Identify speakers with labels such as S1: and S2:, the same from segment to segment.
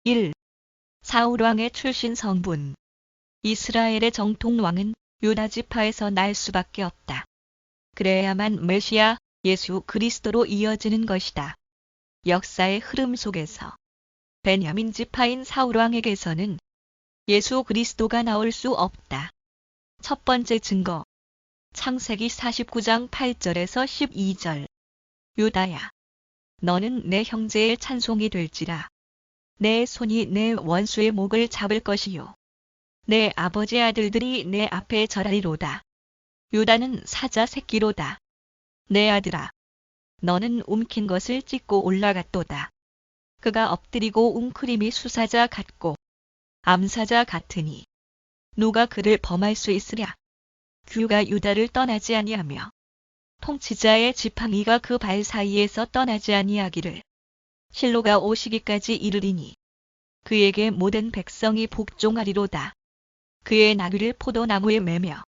S1: 1. 사울왕의 출신 성분. 이스라엘의 정통왕은 유다 지파에서 날 수밖에 없다. 그래야만 메시아, 예수 그리스도로 이어지는 것이다. 역사의 흐름 속에서 베냐민 지파인 사울왕에게서는 예수 그리스도가 나올 수 없다. 첫 번째 증거. 창세기 49장 8절에서 12절. 유다야, 너는 내 형제의 찬송이 될지라. 내 손이 내 원수의 목을 잡을 것이요. 내 아버지 아들들이 내 앞에 절하리로다. 유다는 사자 새끼로다. 내 아들아, 너는 움킨 것을 찢고 올라갔도다. 그가 엎드리고 웅크림이 수사자 같고 암사자 같으니 누가 그를 범할 수 있으랴. 규가 유다를 떠나지 아니하며 통치자의 지팡이가 그 발 사이에서 떠나지 아니하기를 실로가 오시기까지 이르리니 그에게 모든 백성이 복종하리로다. 그의 나귀를 포도나무에 매며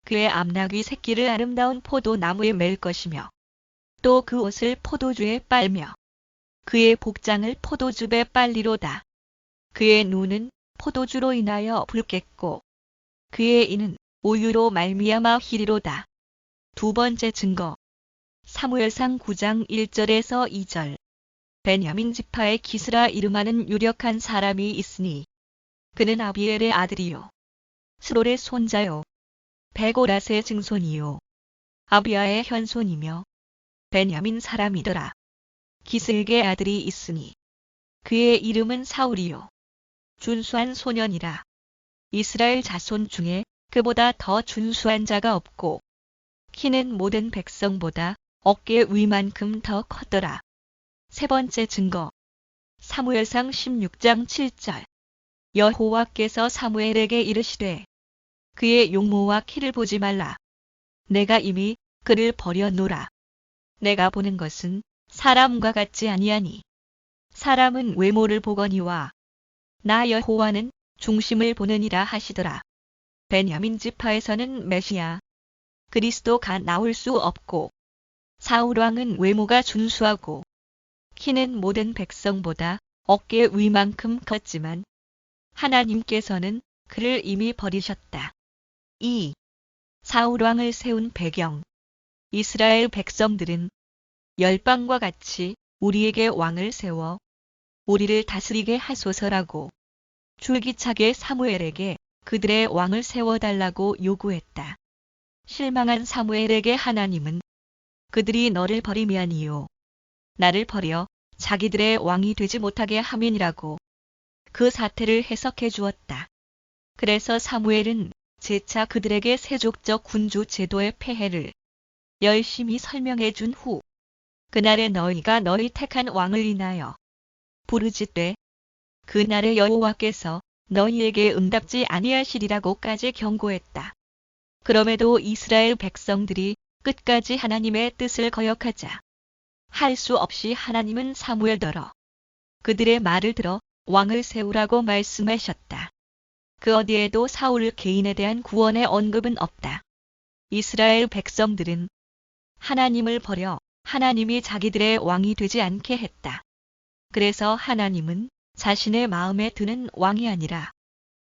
S1: 그의 암나귀 새끼를 아름다운 포도나무에 맬 것이며 또 그 옷을 포도주에 빨며 그의 복장을 포도즙에 빨리로다. 그의 눈은 포도주로 인하여 붉겠고 그의 이는 우유로 말미암아 희리로다. 두 번째 증거. 사무엘상 9장 1절에서 2절. 베냐민 지파의 기스라 이름하는 유력한 사람이 있으니 그는 아비엘의 아들이요 스롤의 손자요 베고랏의 증손이요 아비아의 현손이며 베냐민 사람이더라. 기스에게 아들이 있으니 그의 이름은 사울이요 준수한 소년이라. 이스라엘 자손 중에 그보다 더 준수한 자가 없고 키는 모든 백성보다 어깨 위만큼 더 컸더라. 세 번째 증거. 사무엘상 16장 7절. 여호와께서 사무엘에게 이르시되 그의 용모와 키를 보지 말라. 내가 이미 그를 버려놓으라. 내가 보는 것은 사람과 같지 아니하니 사람은 외모를 보거니와 나 여호와는 중심을 보느니라 하시더라. 베냐민 지파에서는 메시아, 그리스도가 나올 수 없고 사울왕은 외모가 준수하고 키는 모든 백성보다 어깨 위만큼 컸지만 하나님께서는 그를 이미 버리셨다. 2. 사울왕을 세운 배경. 이스라엘 백성들은 열방과 같이 우리에게 왕을 세워 우리를 다스리게 하소서라고 줄기차게 사무엘에게 그들의 왕을 세워달라고 요구했다. 실망한 사무엘에게 하나님은 그들이 너를 버리면이요 나를 버려 자기들의 왕이 되지 못하게 함이니라고 그 사태를 해석해 주었다. 그래서 사무엘은 재차 그들에게 세족적 군주 제도의 폐해를 열심히 설명해 준 후 그날에 너희가 너희 택한 왕을 인하여 부르짖되 그날에 여호와께서 너희에게 응답지 아니하시리라고까지 경고했다. 그럼에도 이스라엘 백성들이 끝까지 하나님의 뜻을 거역하자 할 수 없이 하나님은 사무엘더러 그들의 말을 들어 왕을 세우라고 말씀하셨다. 그 어디에도 사울 개인에 대한 구원의 언급은 없다. 이스라엘 백성들은 하나님을 버려 하나님이 자기들의 왕이 되지 않게 했다. 그래서 하나님은 자신의 마음에 드는 왕이 아니라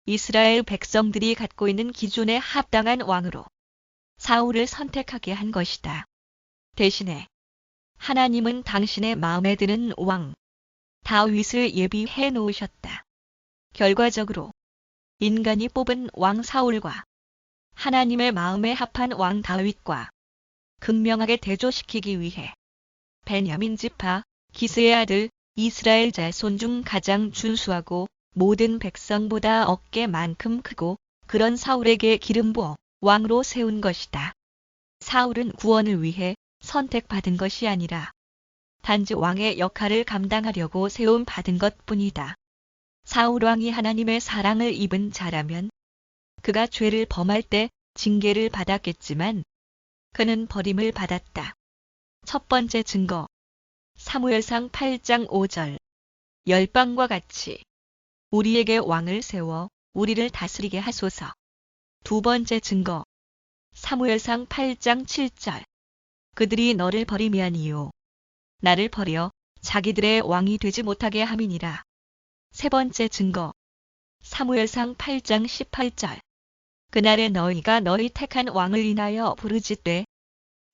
S1: 이스라엘 백성들이 갖고 있는 기준에 합당한 왕으로 사울을 선택하게 한 것이다. 대신에 하나님은 당신의 마음에 드는 왕 다윗을 예비해 놓으셨다. 결과적으로 인간이 뽑은 왕 사울과 하나님의 마음에 합한 왕 다윗과 극명하게 대조시키기 위해 베냐민 지파 기스의 아들 이스라엘 자손 중 가장 준수하고 모든 백성보다 어깨만큼 크고 그런 사울에게 기름 부어 왕으로 세운 것이다. 사울은 구원을 위해 선택받은 것이 아니라 단지 왕의 역할을 감당하려고 세움 받은 것뿐이다. 사울 왕이 하나님의 사랑을 입은 자라면 그가 죄를 범할 때 징계를 받았겠지만 그는 버림을 받았다. 첫 번째 증거. 사무엘상 8장 5절. 열방과 같이 우리에게 왕을 세워 우리를 다스리게 하소서. 두 번째 증거. 사무엘상 8장 7절. 그들이 너를 버리면이요 나를 버려 자기들의 왕이 되지 못하게 함이니라. 세 번째 증거. 사무엘상 8장 18절. 그날에 너희가 너희 택한 왕을 인하여 부르짖되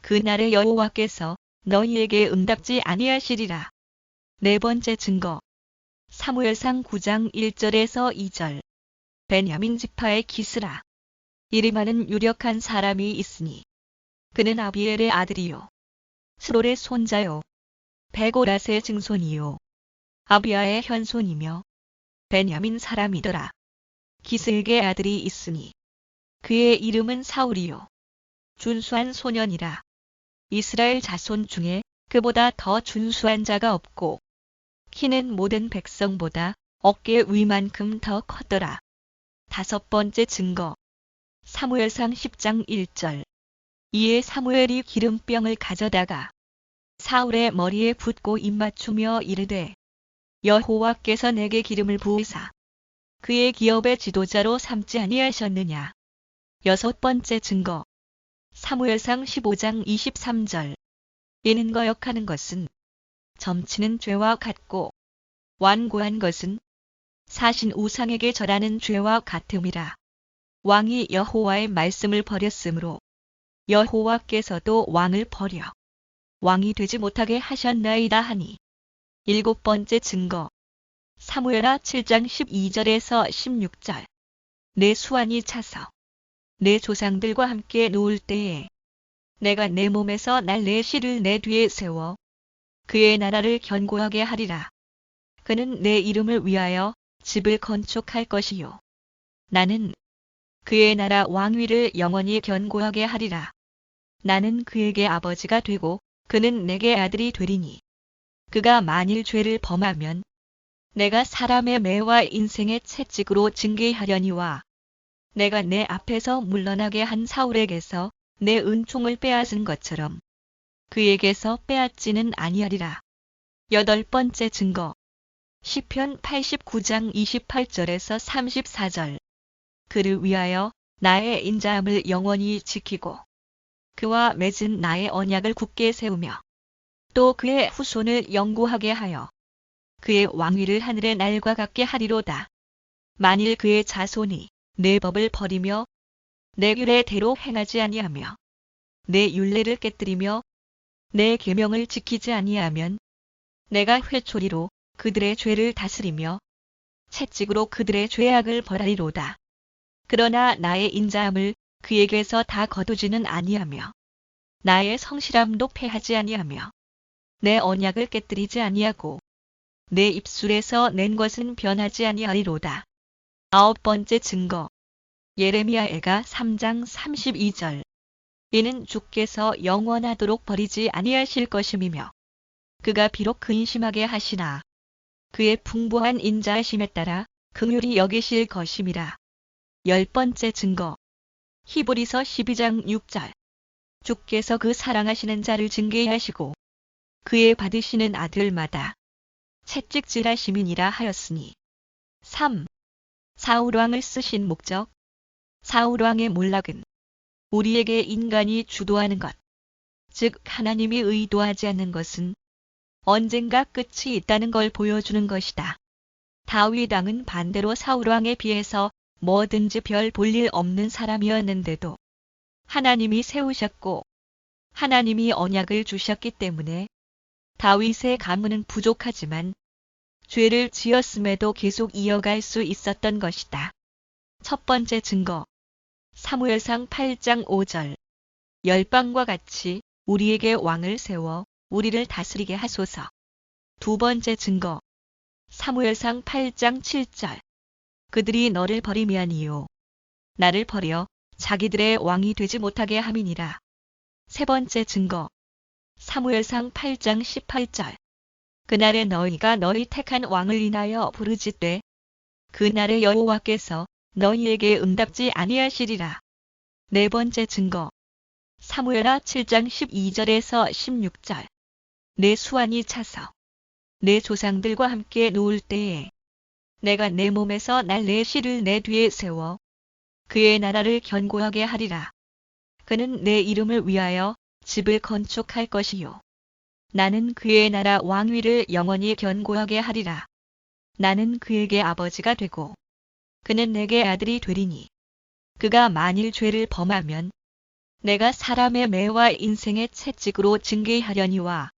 S1: 그날에 여호와께서 너희에게 응답지 아니하시리라. 네 번째 증거. 사무엘상 9장 1절에서 2절. 베냐민 지파의 기스라. 이리 많은 유력한 사람이 있으니 그는 아비엘의 아들이요 스롤의 손자요 베고라스의 증손이요 아비야의 현손이며 베냐민 사람이더라. 기스에게 아들이 있으니 그의 이름은 사울이요 준수한 소년이라. 이스라엘 자손 중에 그보다 더 준수한 자가 없고 키는 모든 백성보다 어깨 위만큼 더 컸더라. 다섯 번째 증거. 사무엘상 10장 1절. 이에 사무엘이 기름병을 가져다가 사울의 머리에 붓고 입맞추며 이르되 여호와께서 내게 기름을 부으사 그의 기업의 지도자로 삼지 아니하셨느냐. 여섯 번째 증거. 사무엘상 15장 23절. 이는 거역하는 것은 점치는 죄와 같고 완고한 것은 사신 우상에게 절하는 죄와 같음이라. 왕이 여호와의 말씀을 버렸으므로 여호와께서도 왕을 버려 왕이 되지 못하게 하셨나이다 하니. 일곱 번째 증거. 사무엘하 7장 12절에서 16절. 내 수완이 차서 내 조상들과 함께 누울 때에 내가 내 몸에서 날 내 씨를 내 뒤에 세워 그의 나라를 견고하게 하리라. 그는 내 이름을 위하여 집을 건축할 것이요 나는 그의 나라 왕위를 영원히 견고하게 하리라. 나는 그에게 아버지가 되고 그는 내게 아들이 되리니 그가 만일 죄를 범하면 내가 사람의 매와 인생의 채찍으로 징계하려니와 내가 내 앞에서 물러나게 한 사울에게서 내 은총을 빼앗은 것처럼 그에게서 빼앗지는 아니하리라. 여덟 번째 증거. 시편 89장 28절에서 34절. 그를 위하여 나의 인자함을 영원히 지키고 그와 맺은 나의 언약을 굳게 세우며 또 그의 후손을 영구하게 하여 그의 왕위를 하늘의 날과 같게 하리로다. 만일 그의 자손이 내 법을 버리며 내 규례대로 행하지 아니하며 내 율례를 깨뜨리며 내 계명을 지키지 아니하면 내가 회초리로 그들의 죄를 다스리며 채찍으로 그들의 죄악을 벌하리로다. 그러나 나의 인자함을 그에게서 다 거두지는 아니하며 나의 성실함도 패하지 아니하며 내 언약을 깨뜨리지 아니하고 내 입술에서 낸 것은 변하지 아니하리로다. 아홉 번째 증거. 예레미야애가 3장 32절. 이는 주께서 영원하도록 버리지 아니하실 것임이며 그가 비록 근심하게 하시나 그의 풍부한 인자하심에 따라 긍휼히 여기실 것임이라. 열 번째 증거. 히브리서 12장 6절. 주께서 그 사랑하시는 자를 징계하시고 그의 받으시는 아들마다 채찍질하심이니라 하였으니. 3. 사울왕을 쓰신 목적. 사울왕의 몰락은 우리에게 인간이 주도하는 것, 즉 하나님이 의도하지 않는 것은 언젠가 끝이 있다는 걸 보여주는 것이다. 다윗 왕은 반대로 사울 왕에 비해서 뭐든지 별 볼일 없는 사람이었는데도 하나님이 세우셨고 하나님이 언약을 주셨기 때문에 다윗의 가문은 부족하지만 죄를 지었음에도 계속 이어갈 수 있었던 것이다. 첫 번째 증거. 사무엘상 8장 5절. 열방과 같이 우리에게 왕을 세워 우리를 다스리게 하소서. 두 번째 증거. 사무엘상 8장 7절. 그들이 너를 버리면이요 나를 버려 자기들의 왕이 되지 못하게 함이니라. 세 번째 증거. 사무엘상 8장 18절. 그날에 너희가 너희 택한 왕을 인하여 부르짖되 그날에 여호와께서 너희에게 응답지 아니하시리라. 네 번째 증거. 사무엘하 7장 12절에서 16절. 내 수완이 차서 내 조상들과 함께 누울 때에 내가 내 몸에서 날 내 씨를 내 뒤에 세워 그의 나라를 견고하게 하리라. 그는 내 이름을 위하여 집을 건축할 것이요 나는 그의 나라 왕위를 영원히 견고하게 하리라. 나는 그에게 아버지가 되고 그는 내게 아들이 되리니 그가 만일 죄를 범하면 내가 사람의 매와 인생의 채찍으로 징계하려니와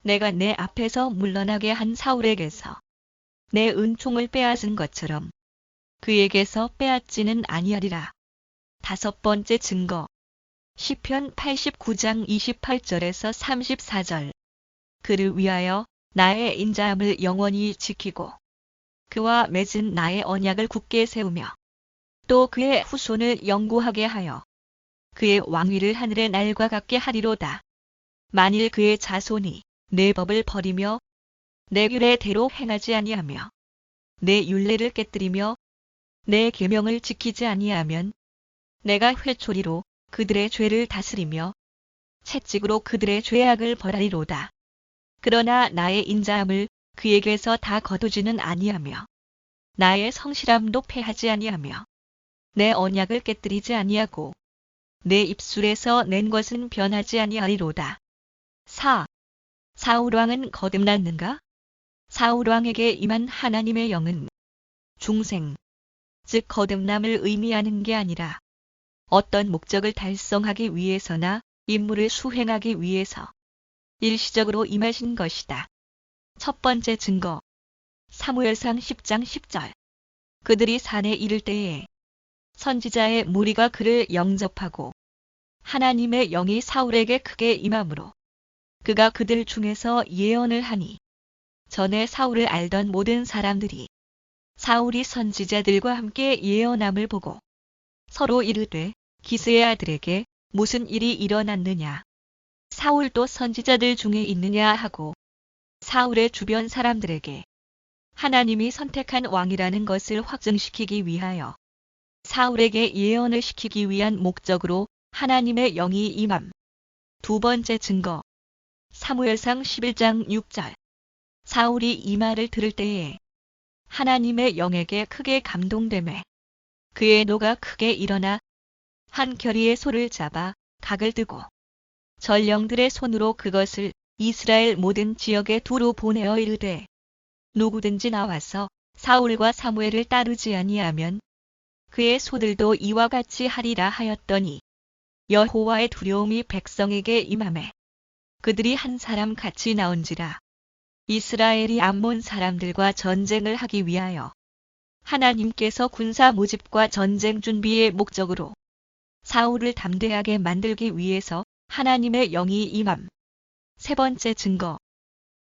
S1: 내가 내 앞에서 물러나게 한 사울에게서 내 은총을 빼앗은 것처럼 그에게서 빼앗지는 아니하리라. 다섯 번째 증거. 시편 89장 28절에서 34절. 그를 위하여 나의 인자함을 영원히 지키고 그와 맺은 나의 언약을 굳게 세우며 또 그의 후손을 영구하게 하여 그의 왕위를 하늘의 날과 같게 하리로다. 만일 그의 자손이 내 법을 버리며 내 규례대로 행하지 아니하며 내 율례를 깨뜨리며 내 계명을 지키지 아니하면 내가 회초리로 그들의 죄를 다스리며 채찍으로 그들의 죄악을 벌하리로다. 그러나 나의 인자함을 그에게서 다 거두지는 아니하며 나의 성실함도 패하지 아니하며 내 언약을 깨뜨리지 아니하고 내 입술에서 낸 것은 변하지 아니하리로다. 4. 사울왕은 거듭났는가? 사울왕에게 임한 하나님의 영은 중생, 즉 거듭남을 의미하는 게 아니라 어떤 목적을 달성하기 위해서나 임무를 수행하기 위해서 일시적으로 임하신 것이다. 첫 번째 증거. 사무엘상 10장 10절. 그들이 산에 이를 때에 선지자의 무리가 그를 영접하고 하나님의 영이 사울에게 크게 임함으로 그가 그들 중에서 예언을 하니 전에 사울을 알던 모든 사람들이 사울이 선지자들과 함께 예언함을 보고 서로 이르되 기스의 아들에게 무슨 일이 일어났느냐. 사울도 선지자들 중에 있느냐 하고 사울의 주변 사람들에게 하나님이 선택한 왕이라는 것을 확증시키기 위하여 사울에게 예언을 시키기 위한 목적으로 하나님의 영이 임함. 두 번째 증거. 사무엘상 11장 6절. 사울이 이 말을 들을 때에 하나님의 영에게 크게 감동되매 그의 노가 크게 일어나 한 결의의 소를 잡아 각을 뜨고 전령들의 손으로 그것을 이스라엘 모든 지역에 두루 보내어 이르되 누구든지 나와서 사울과 사무엘을 따르지 아니하면 그의 소들도 이와 같이 하리라 하였더니 여호와의 두려움이 백성에게 임하매 그들이 한 사람 같이 나온지라. 이스라엘이 암몬 사람들과 전쟁을 하기 위하여 하나님께서 군사 모집과 전쟁 준비의 목적으로 사울을 담대하게 만들기 위해서 하나님의 영이 임함. 세 번째 증거.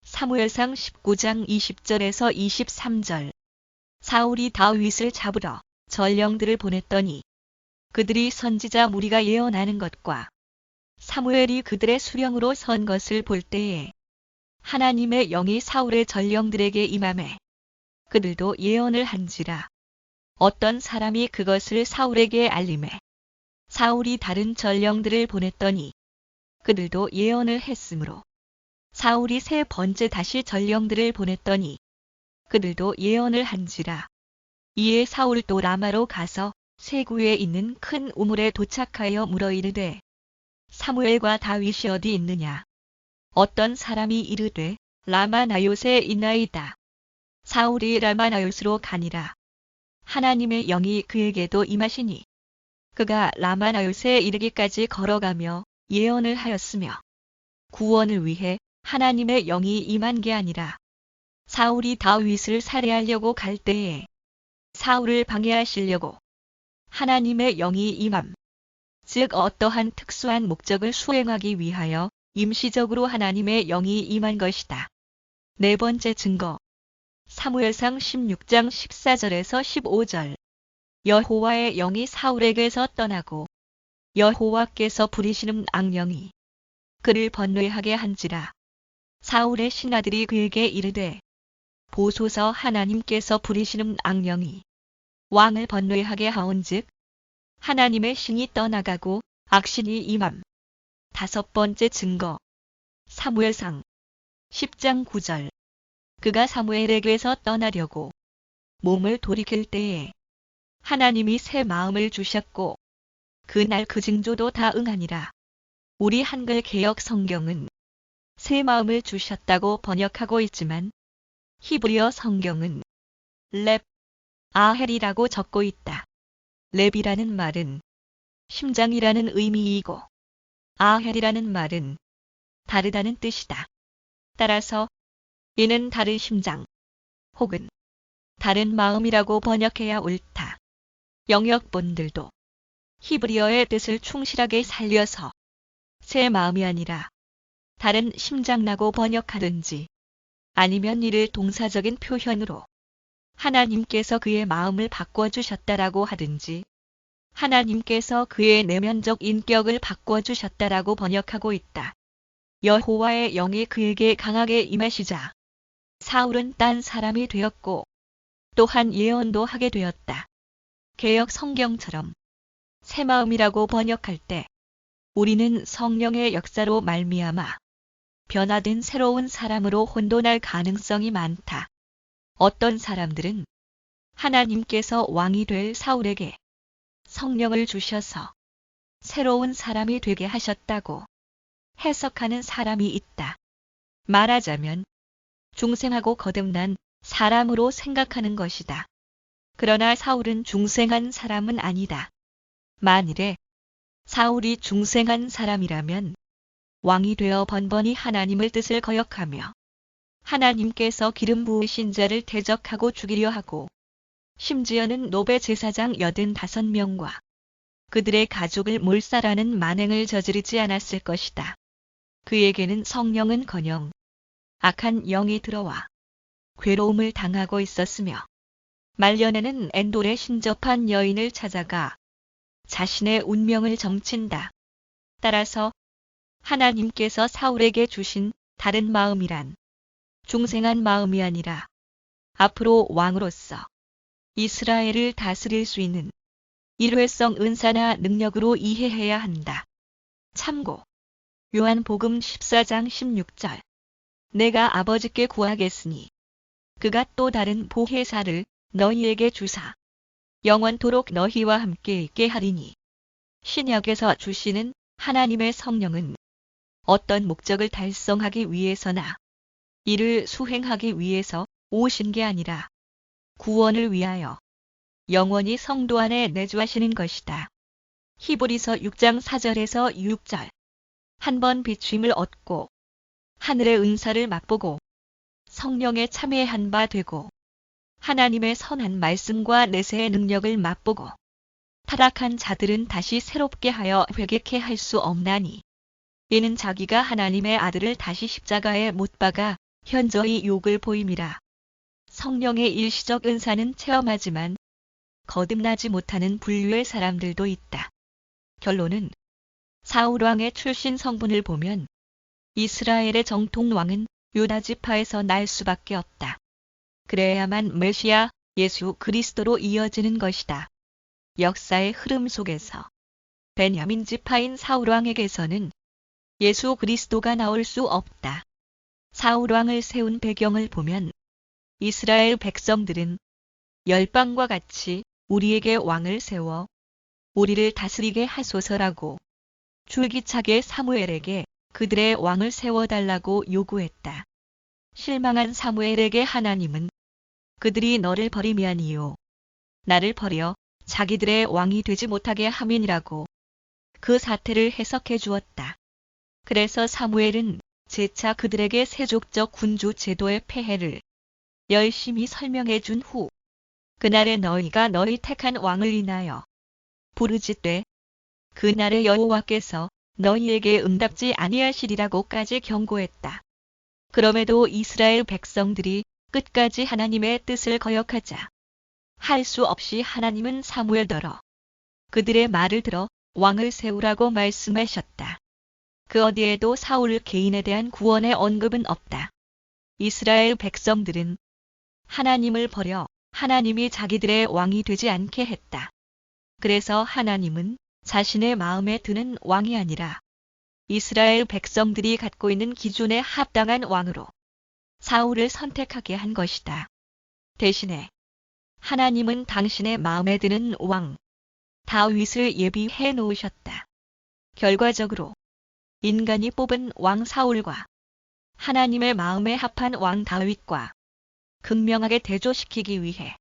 S1: 사무엘상 19장 20절에서 23절. 사울이 다윗을 잡으러 전령들을 보냈더니 그들이 선지자 무리가 예언하는 것과 사무엘이 그들의 수령으로 선 것을 볼 때에 하나님의 영이 사울의 전령들에게 임하매 그들도 예언을 한지라. 어떤 사람이 그것을 사울에게 알림해 사울이 다른 전령들을 보냈더니 그들도 예언을 했으므로 사울이 세 번째 다시 전령들을 보냈더니 그들도 예언을 한지라. 이에 사울도 라마로 가서 세구에 있는 큰 우물에 도착하여 물어 이르되 사무엘과 다윗이 어디 있느냐. 어떤 사람이 이르되 라마 나요스에 있나이다. 사울이 라마 나요스로 가니라. 하나님의 영이 그에게도 임하시니 그가 라마 나요스에 이르기까지 걸어가며 예언을 하였으며 구원을 위해 하나님의 영이 임한 게 아니라 사울이 다윗을 살해하려고 갈 때에 사울을 방해하시려고 하나님의 영이 임함. 즉 어떠한 특수한 목적을 수행하기 위하여 임시적으로 하나님의 영이 임한 것이다. 네 번째 증거. 사무엘상 16장 14절에서 15절. 여호와의 영이 사울에게서 떠나고 여호와께서 부리시는 악령이 그를 번뇌하게 한지라. 사울의 신하들이 그에게 이르되 보소서 하나님께서 부리시는 악령이 왕을 번뇌하게 하온즉 하나님의 신이 떠나가고 악신이 임함. 다섯 번째 증거. 사무엘상 10장 9절. 그가 사무엘에게서 떠나려고 몸을 돌이킬 때에 하나님이 새 마음을 주셨고 그날 그 징조도 다 응하니라. 우리 한글 개역 성경은 새 마음을 주셨다고 번역하고 있지만 히브리어 성경은 렙, 아헬이라고 적고 있다. 렙이라는 말은 심장이라는 의미이고 아헬이라는 말은 다르다는 뜻이다. 따라서 이는 다른 심장 혹은 다른 마음이라고 번역해야 옳다. 영역본들도 히브리어의 뜻을 충실하게 살려서 새 마음이 아니라 다른 심장라고 번역하든지 아니면 이를 동사적인 표현으로 하나님께서 그의 마음을 바꿔주셨다라고 하든지 하나님께서 그의 내면적 인격을 바꿔주셨다라고 번역하고 있다. 여호와의 영이 그에게 강하게 임하시자 사울은 딴 사람이 되었고 또한 예언도 하게 되었다. 개역 성경처럼 새 마음이라고 번역할 때 우리는 성령의 역사로 말미암아 변화된 새로운 사람으로 혼돈할 가능성이 많다. 어떤 사람들은 하나님께서 왕이 될 사울에게 성령을 주셔서 새로운 사람이 되게 하셨다고 해석하는 사람이 있다. 말하자면 중생하고 거듭난 사람으로 생각하는 것이다. 그러나 사울은 중생한 사람은 아니다. 만일에 사울이 중생한 사람이라면 왕이 되어 번번이 하나님의 뜻을 거역하며 하나님께서 기름 부으신 자를 대적하고 죽이려 하고 심지어는 노베 제사장 85명과 그들의 가족을 몰살하는 만행을 저지르지 않았을 것이다. 그에게는 성령은커녕 악한 영이 들어와 괴로움을 당하고 있었으며 말년에는 엔돌에 신접한 여인을 찾아가 자신의 운명을 점친다. 따라서 하나님께서 사울에게 주신 다른 마음이란 중생한 마음이 아니라 앞으로 왕으로서 이스라엘을 다스릴 수 있는 일회성 은사나 능력으로 이해해야 한다. 참고 요한복음 14장 16절 내가 아버지께 구하겠으니 그가 또 다른 보혜사를 너희에게 주사 영원토록 너희와 함께 있게 하리니 신약에서 주시는 하나님의 성령은 어떤 목적을 달성하기 위해서나 이를 수행하기 위해서 오신 게 아니라 구원을 위하여 영원히 성도 안에 내주하시는 것이다. 히브리서 6장 4절에서 6절 한 번 비추임을 얻고 하늘의 은사를 맛보고 성령에 참여한 바 되고 하나님의 선한 말씀과 내세의 능력을 맛보고 타락한 자들은 다시 새롭게 하여 회개케 할 수 없나니 이는 자기가 하나님의 아들을 다시 십자가에 못 박아 현저히 욕을 보임이라. 성령의 일시적 은사는 체험하지만 거듭나지 못하는 분류의 사람들도 있다. 결론은 사울왕의 출신 성분을 보면 이스라엘의 정통 왕은 유다 지파에서 날 수밖에 없다. 그래야만 메시아 예수 그리스도로 이어지는 것이다. 역사의 흐름 속에서 베냐민 지파인 사울왕에게서는 예수 그리스도가 나올 수 없다. 사울왕을 세운 배경을 보면 이스라엘 백성들은 열방과 같이 우리에게 왕을 세워 우리를 다스리게 하소서라고 줄기차게 사무엘에게 그들의 왕을 세워달라고 요구했다. 실망한 사무엘에게 하나님은 그들이 너를 버리면이요 나를 버려 자기들의 왕이 되지 못하게 함이니라고 그 사태를 해석해 주었다. 그래서 사무엘은 재차 그들에게 세족적 군주 제도의 폐해를 열심히 설명해 준 후 그날에 너희가 너희 택한 왕을 인하여 부르짖되 그날에 여호와께서 너희에게 응답지 아니하시리라고까지 경고했다. 그럼에도 이스라엘 백성들이 끝까지 하나님의 뜻을 거역하자 할 수 없이 하나님은 사무엘더러 그들의 말을 들어 왕을 세우라고 말씀하셨다. 그 어디에도 사울 개인에 대한 구원의 언급은 없다. 이스라엘 백성들은 하나님을 버려 하나님이 자기들의 왕이 되지 않게 했다. 그래서 하나님은 자신의 마음에 드는 왕이 아니라 이스라엘 백성들이 갖고 있는 기준에 합당한 왕으로 사울을 선택하게 한 것이다. 대신에 하나님은 당신의 마음에 드는 왕 다윗을 예비해 놓으셨다. 결과적으로 인간이 뽑은 왕 사울과 하나님의 마음에 합한 왕 다윗과 극명하게 대조시키기 위해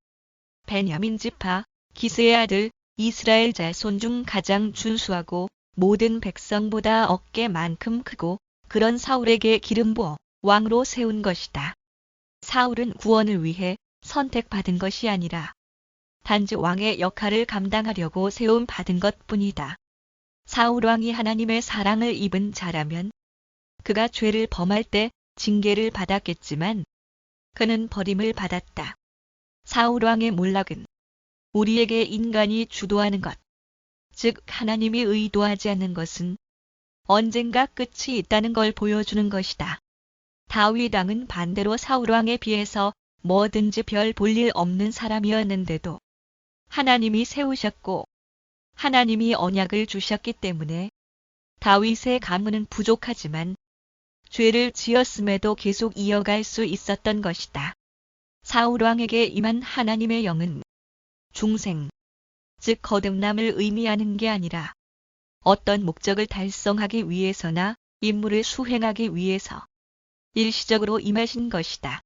S1: 베냐민 지파 기스의 아들 이스라엘 자손 중 가장 준수하고 모든 백성보다 어깨만큼 크고 그런 사울에게 기름 부어 왕으로 세운 것이다. 사울은 구원을 위해 선택받은 것이 아니라 단지 왕의 역할을 감당하려고 세움 받은 것뿐이다. 사울 왕이 하나님의 사랑을 입은 자라면 그가 죄를 범할 때 징계를 받았겠지만 그는 버림을 받았다. 사울 왕의 몰락은 우리에게 인간이 주도하는 것, 즉 하나님이 의도하지 않는 것은 언젠가 끝이 있다는 걸 보여주는 것이다. 다윗 왕은 반대로 사울 왕에 비해서 뭐든지 별 볼 일 없는 사람이었는데도 하나님이 세우셨고 하나님이 언약을 주셨기 때문에 다윗의 가문은 부족하지만 죄를 지었음에도 계속 이어갈 수 있었던 것이다. 사울 왕에게 임한 하나님의 영은 중생, 즉 거듭남을 의미하는 게 아니라 어떤 목적을 달성하기 위해서나 임무를 수행하기 위해서 일시적으로 임하신 것이다.